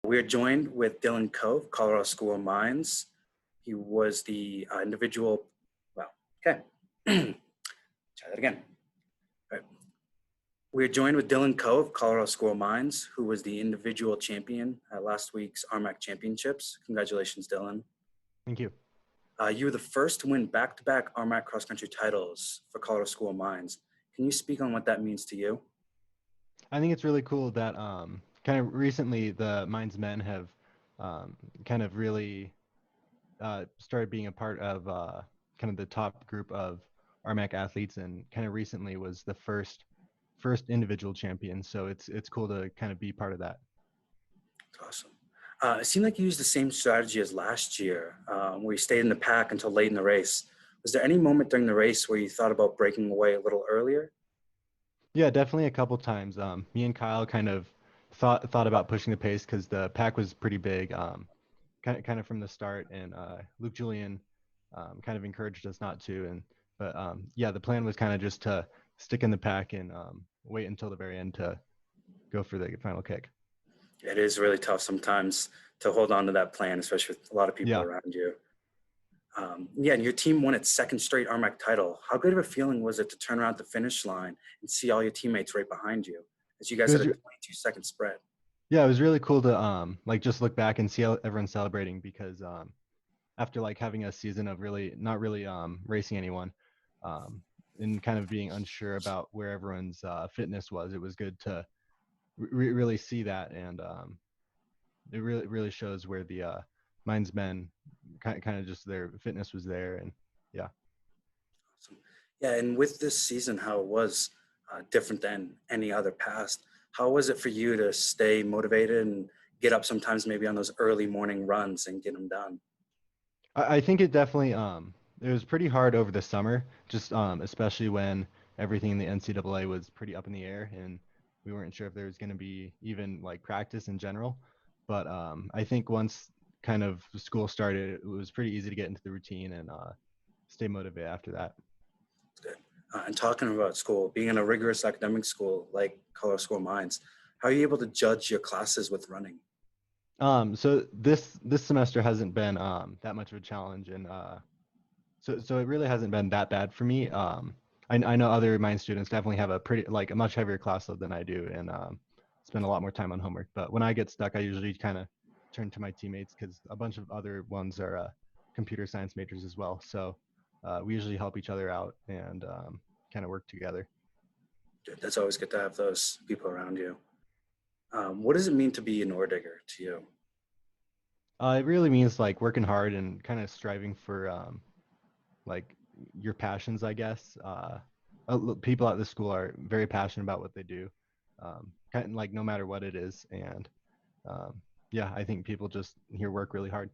We are joined with Dylan Cove, Colorado School of Mines. He was the individual, well, okay, try that again. All right. We are joined with Dylan Cove, Colorado School of Mines, who was the individual champion at last week's RMAC Championships. Congratulations, Dylan. Thank you. You were the first to win back-to-back RMAC cross-country titles for Colorado School of Mines. Can you speak on what that means to you? I think it's really cool that kind of recently the Mines men have kind of really started being a part of kind of the top group of RMAC athletes, and kind of recently was the first individual champion. So it's cool to kind of be part of that. Awesome. It seemed like you used the same strategy as last year, where you stayed in the pack until late in the race. Was there any moment during the race where you thought about breaking away a little earlier? Yeah, definitely a couple times. Me and Kyle kind of thought about pushing the pace because the pack was pretty big, kind of from the start, and Luke Julian kind of encouraged us not to. But yeah, the plan was kind of just to stick in the pack and wait until the very end to go for the final kick. It is really tough sometimes to hold on to that plan, especially with a lot of people around you. Yeah, and your team won its second straight RMAC title. How good of a feeling was it to turn around the finish line and see all your teammates right behind you as you guys had a 22-second spread? Yeah, it was really cool to like just look back and see everyone celebrating, because after like having a season of really not really racing anyone, and kind of being unsure about where everyone's fitness was, it was good to really see that, and it really shows where the Mines men kind of just their fitness was there, and yeah. Awesome. Yeah, and with this season, how it was different than any other past, how was it for you to stay motivated and get up sometimes maybe on those early morning runs and get them done? I think it definitely it was pretty hard over the summer, just especially when everything in the NCAA was pretty up in the air, and we weren't sure if there was going to be even like practice in general. But I think once kind of school started, it was pretty easy to get into the routine and stay motivated after that. Good. And talking about school, being in a rigorous academic school like Colorado School of Mines, how are you able to judge your classes with running? So this semester hasn't been that much of a challenge, and so it really hasn't been that bad for me. I know other mine students definitely have a much heavier class load than I do, and spend a lot more time on homework. But when I get stuck, I usually kind of turn to my teammates, because a bunch of other ones are computer science majors as well. So we usually help each other out and kind of work together. Good. That's always good to have those people around you. What does it mean to be an ore digger to you? It really means like working hard and kind of striving for like your passions, I guess. People at the school are very passionate about what they do, kind of like no matter what it is, and yeah, I think people just here work really hard.